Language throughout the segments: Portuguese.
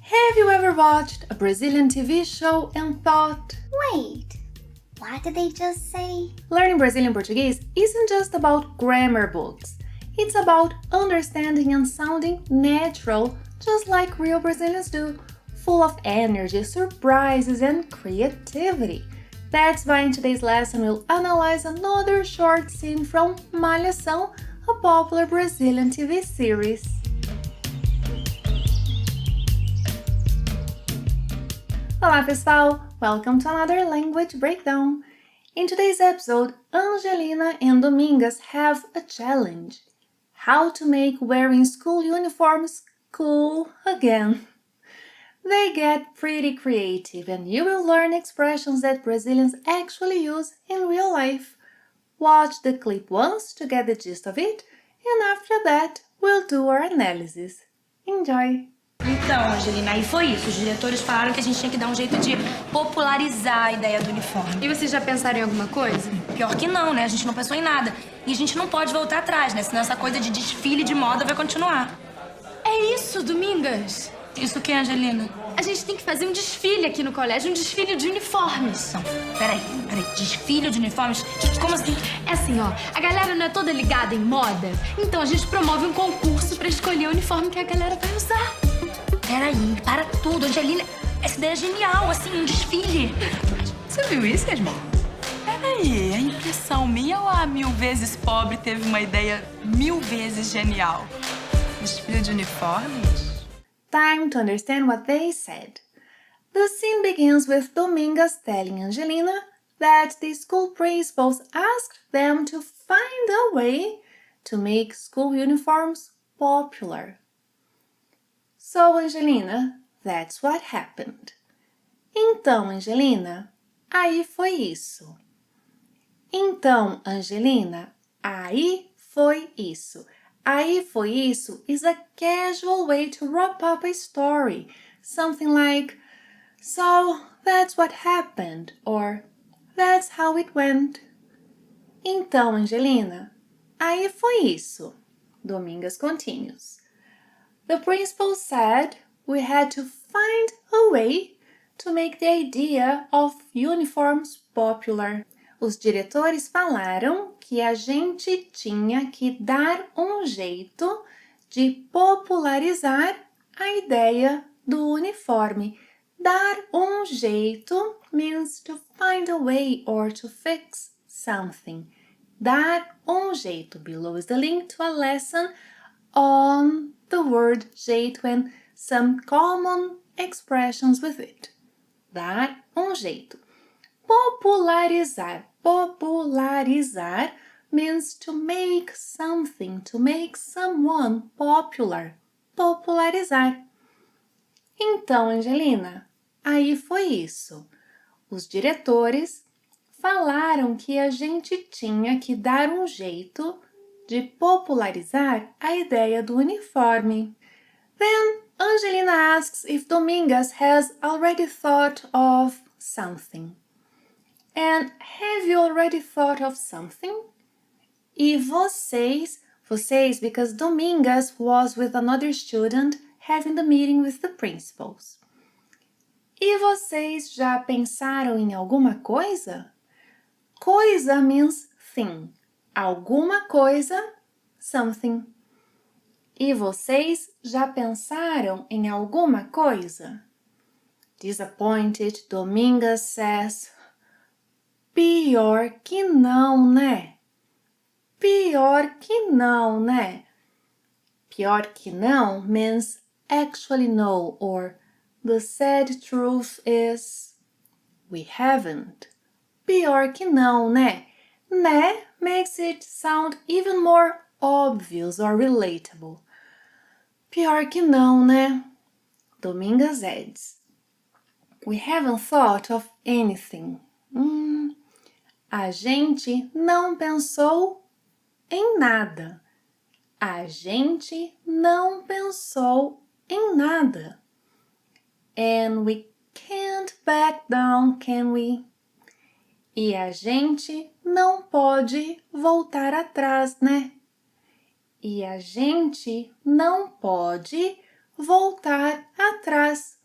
Have you ever watched a Brazilian TV show and thought, Wait, what did they just say? learning Brazilian Portuguese isn't just about grammar books. It's about understanding and sounding natural, just like real Brazilians do, full of energy, surprises, and creativity. That's why in today's lesson we'll analyze another short scene from Malhação, a popular Brazilian TV series. Olá pessoal, welcome to another language breakdown. In today's episode, Angelina and Domingas have a challenge. How to make wearing school uniforms cool again. They get pretty creative and you will learn expressions that Brazilians actually use in real life. Watch the clip once to get the gist of it, and after that, we'll do our analysis. Enjoy! Então, Angelina, aí foi isso. Os diretores falaram que a gente tinha que dar um jeito de popularizar a ideia do uniforme. E vocês já pensaram em alguma coisa? Pior que não, né? A gente não pensou em nada. E a gente não pode voltar atrás, né? Senão essa coisa de desfile de moda vai continuar. É isso, Domingas! Isso o que, Angelina? A gente tem que fazer um desfile aqui no colégio, um desfile de uniformes. Não, peraí. Desfile de uniformes? Como assim? É assim, ó, a galera não é toda ligada em moda? Então a gente promove um concurso pra escolher o uniforme que a galera vai usar. Peraí, para tudo, Angelina. Essa ideia é genial, assim, um desfile. Você viu isso, Yasmin? Peraí, a impressão minha ou a 1000 vezes pobre teve uma ideia 1000 vezes genial? Desfile de uniformes? Time to understand what they said. The scene begins with Domingas telling Angelina that the school principals asked them to find a way to make school uniforms popular. So, Angelina, that's what happened. Então, Angelina, aí foi isso. Então, Angelina, aí foi isso. Aí foi isso is a casual way to wrap up a story. Something like, so that's what happened, or that's how it went. Então, Angelina, aí foi isso. Domingas continues. The principal said we had to find a way to make the idea of uniforms popular. Os diretores falaram que a gente tinha que dar um jeito de popularizar a ideia do uniforme. Dar um jeito means to find a way or to fix something. Dar um jeito. Below is the link to a lesson on the word jeito and some common expressions with it. Dar um jeito. Popularizar. Popularizar means to make something, to make someone popular. Popularizar. Então, Angelina, aí foi isso. Os diretores falaram que a gente tinha que dar um jeito de popularizar a ideia do uniforme. Then, Angelina asks if Domingas has already thought of something. And have you already thought of something? E vocês because Domingas was with another student having the meeting with the principals. E vocês já pensaram em alguma coisa? Coisa means thing. Alguma coisa, something. E vocês já pensaram em alguma coisa? Disappointed, Domingas says, pior que não, né? Pior que não, né? Pior que não means actually no, or the sad truth is we haven't. Pior que não, né? Né makes it sound even more obvious or relatable. Pior que não, né? Domingas adds, we haven't thought of anything. A gente não pensou em nada. A gente não pensou em nada. And we can't back down, can we? E a gente não pode voltar atrás, né? E a gente não pode voltar atrás.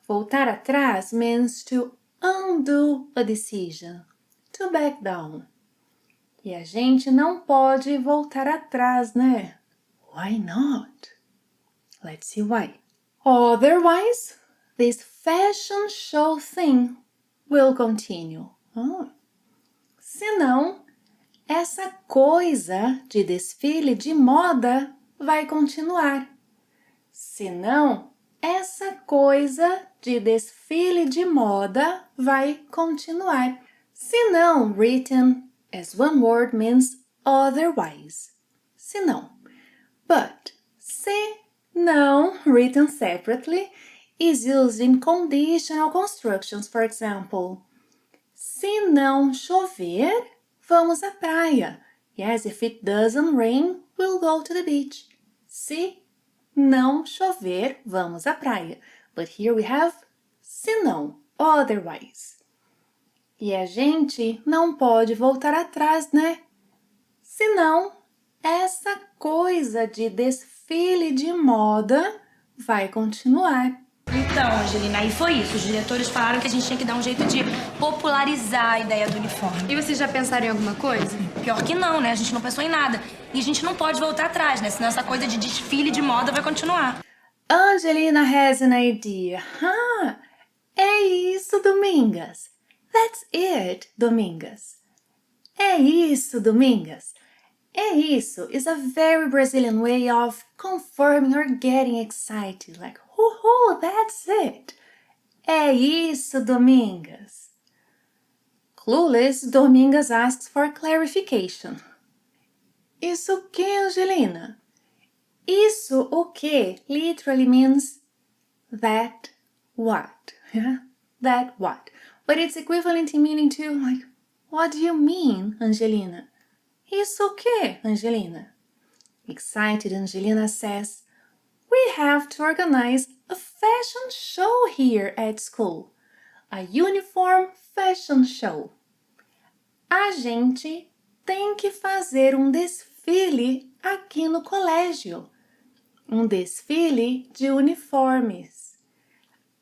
Voltar atrás means to undo a decision, to back down. E a gente não pode voltar atrás, né? Why not? Let's see why. Otherwise, this fashion show thing will continue. Senão, essa coisa de desfile de moda vai continuar. Senão, essa coisa de desfile de moda vai continuar. Senão, written as one word means otherwise. Senão. But, se não, written separately, is used in conditional constructions, for example. Se não chover, vamos à praia. Yes, if it doesn't rain, we'll go to the beach. Se não chover, vamos à praia. But here we have se não, otherwise. E a gente não pode voltar atrás, né? Senão, essa coisa de desfile de moda vai continuar. Então, Angelina, aí foi isso. Os diretores falaram que a gente tinha que dar um jeito de popularizar a ideia do uniforme. E vocês já pensaram em alguma coisa? Pior que não, né? A gente não pensou em nada. E a gente não pode voltar atrás, né? Senão essa coisa de desfile de moda vai continuar. Angelina has an idea. É isso, Domingas. That's it, Domingas. É isso, Domingas. É isso is a very Brazilian way of confirming or getting excited. Like, woohoo, that's it. É isso, Domingas. Clueless, Domingas asks for clarification. Isso o que, Angelina? Isso o que literally means that what. Yeah? That what. But it's equivalent in meaning to, like, what do you mean, Angelina? Isso o que, Angelina? Excited, Angelina says, we have to organize a fashion show here at school. A uniform fashion show. A gente tem que fazer um desfile aqui no colégio. Um desfile de uniformes.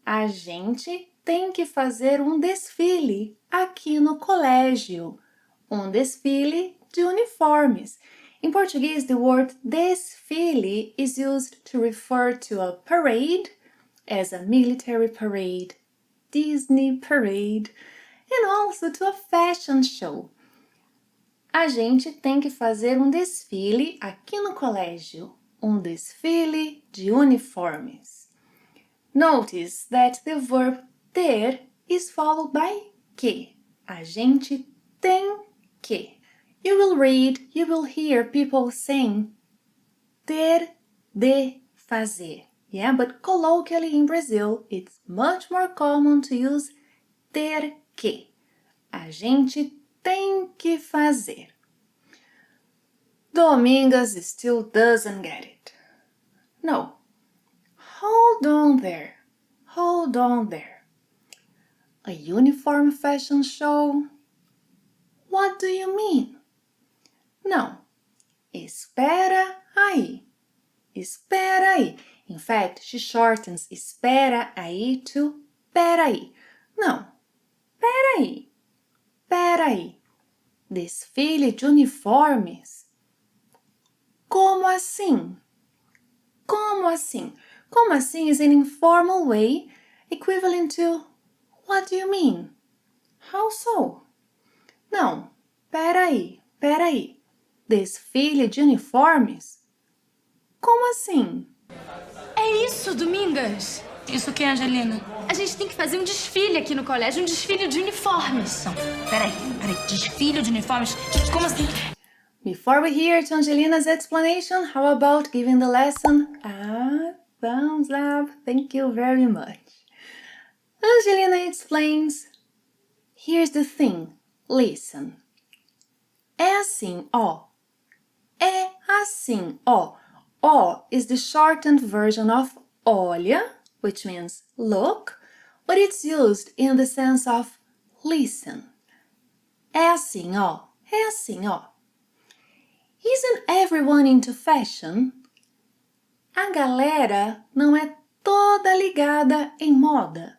A gente tem que fazer um desfile aqui no colégio. Um desfile de uniformes. In Portuguese, the word desfile is used to refer to a parade, as a military parade, Disney parade, and also to a fashion show. A gente tem que fazer um desfile aqui no colégio. Um desfile de uniformes. Notice that the verb ter is followed by que. A gente tem que. You will hear people saying ter de fazer. Yeah, but colloquially in Brazil, it's much more common to use ter que. A gente tem que fazer. Domingas still doesn't get it. No. Hold on there. Hold on there. A uniform fashion show? What do you mean? Não. Espera aí. Espera aí. In fact, she shortens espera aí to peraí. Não. Peraí. Peraí. Desfile de uniformes? Como assim? Como assim? Como assim is an informal way equivalent to what do you mean? How so? Não. Peraí. Peraí. Desfile de uniformes? Como assim? É isso, Domingas. Isso o que, Angelina? A gente tem que fazer um desfile aqui no colégio, um desfile de uniformes. Não, peraí. Desfile de uniformes? Como assim? Before we hear to Angelina's explanation, how about giving the lesson a thumbs up? Thank you very much. Angelina explains, here's the thing, listen. É assim, ó. É assim, ó. Ó is the shortened version of olha, which means look, but it's used in the sense of listen. É assim, ó. É assim, ó. Isn't everyone into fashion? A galera não é toda ligada em moda.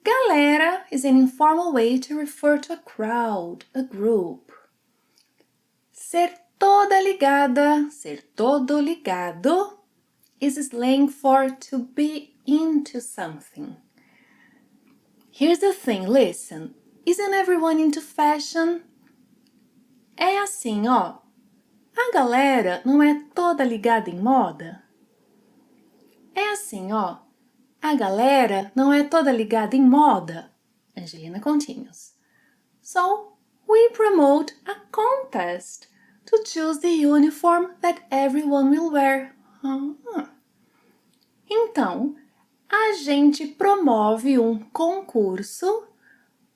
Galera is an informal way to refer to a crowd, a group. Ser toda ligada, ser todo ligado is slang for to be into something. Here's the thing, listen. Isn't everyone into fashion? É assim, ó. A galera não é toda ligada em moda? É assim, ó. A galera não é toda ligada em moda. Angelina continues. So, we promote a contest to choose the uniform that everyone will wear. Então, a gente promove um concurso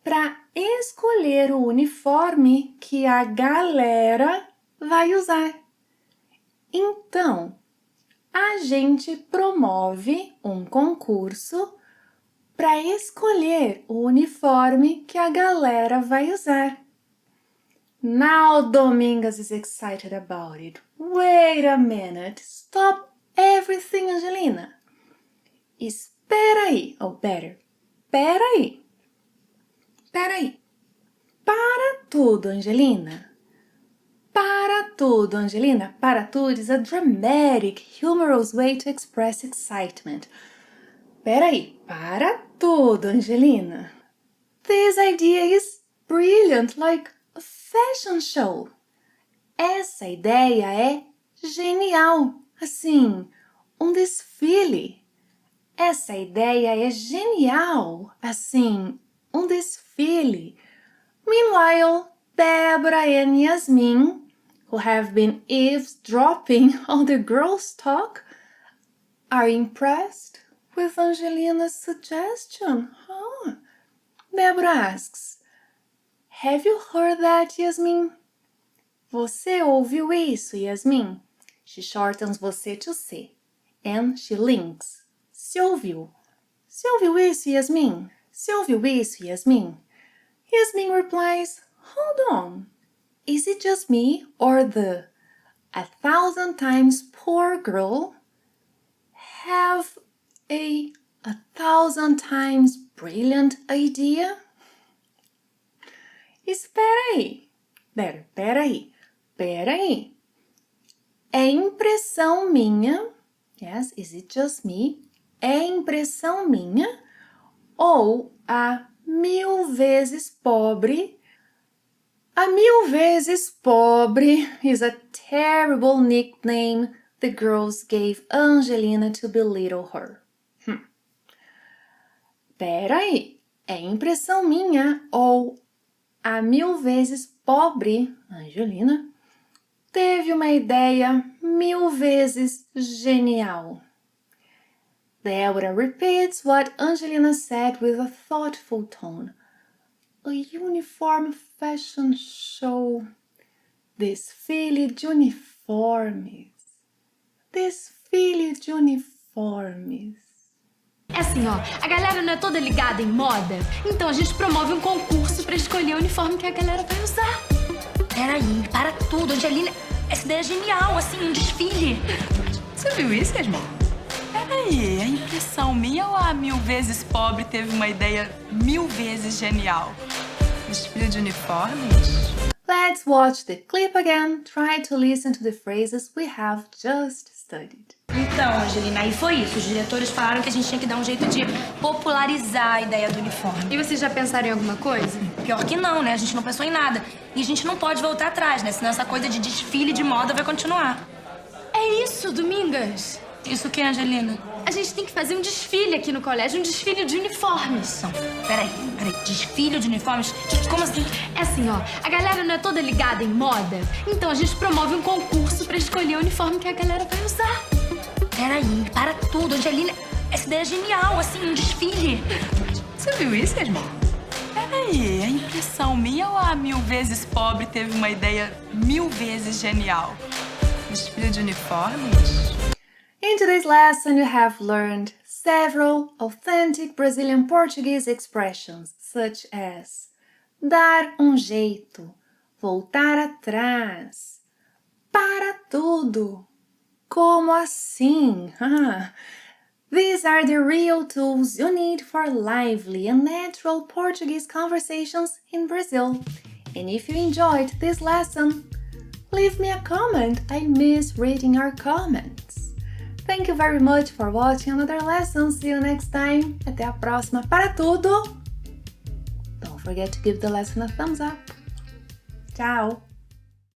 para escolher o uniforme que a galera vai usar. Então, a gente promove um concurso para escolher o uniforme que a galera vai usar. Now Domingas is excited about it. Wait a minute. Stop everything, Angelina. Espera aí. Oh, better. Espera aí. Espera aí. Para tudo, Angelina. Para tudo, Angelina. Para tudo is a dramatic, humorous way to express excitement. Peraí, para tudo, Angelina. This idea is brilliant, like a fashion show. Essa ideia é genial, assim, desfile. Essa ideia é genial, assim, desfile. Meanwhile, Deborah and Yasmin, who have been eavesdropping on the girls' talk, are impressed with Angelina's suggestion. Deborah asks, Have you heard that, Yasmin? Você ouviu isso, Yasmin? She shortens você to se, and she links. Se ouviu. Se ouviu isso, Yasmin? Se ouviu isso, Yasmin? Yasmin replies, Hold on. Is it just me or the 1,000 times poor girl have a 1,000 times brilliant idea? Espera aí. Pera aí. É impressão minha. Yes, is it just me? É impressão minha ou a 1000 vezes pobre? A 1000 vezes pobre is a terrible nickname the girls gave Angelina to belittle her. Peraí, é impressão minha ou a 1000 vezes pobre, Angelina, teve uma ideia 1000 vezes genial. Deborah repeats what Angelina said with a thoughtful tone. A uniform fashion show. Desfile de uniformes. Desfile de uniformes. É assim, ó, a galera não é toda ligada em moda? Então a gente promove um concurso pra escolher o uniforme que a galera vai usar. Peraí, para tudo, Angelina. Essa ideia é genial, assim, desfile. Você viu isso, Yasmin? Peraí, é impressão minha ou a 1000 vezes pobre teve uma ideia 1000 vezes genial? Desfile de uniformes? Let's watch the clip again. Try to listen to the phrases we have just studied. Então, Angelina, aí foi isso. Os diretores falaram que a gente tinha que dar um jeito de popularizar a ideia do uniforme. E vocês já pensaram em alguma coisa? Pior que não, né? A gente não pensou em nada. E a gente não pode voltar atrás, né? Senão essa coisa de desfile de moda vai continuar. É isso, Domingas! Isso o que, Angelina? A gente tem que fazer um desfile aqui no colégio, um desfile de uniformes. Não, peraí. Desfile de uniformes? Como assim? É assim, ó, a galera não é toda ligada em moda? Então a gente promove um concurso pra escolher o uniforme que a galera vai usar. Peraí, para tudo, Angelina. Essa ideia é genial, assim, desfile. Você viu isso, Yasmin? Peraí, é impressão minha ou a 1000 vezes pobre teve uma ideia 1000 vezes genial? Desfile de uniformes? In today's lesson, you have learned several authentic Brazilian Portuguese expressions, such as dar um jeito, voltar atrás, para tudo, como assim? These are the real tools you need for lively and natural Portuguese conversations in Brazil. And if you enjoyed this lesson, leave me a comment. I miss reading your comments. Thank you very much for watching another lesson. See you next time. Até a próxima. Para tudo! Don't forget to give the lesson a thumbs up. Tchau!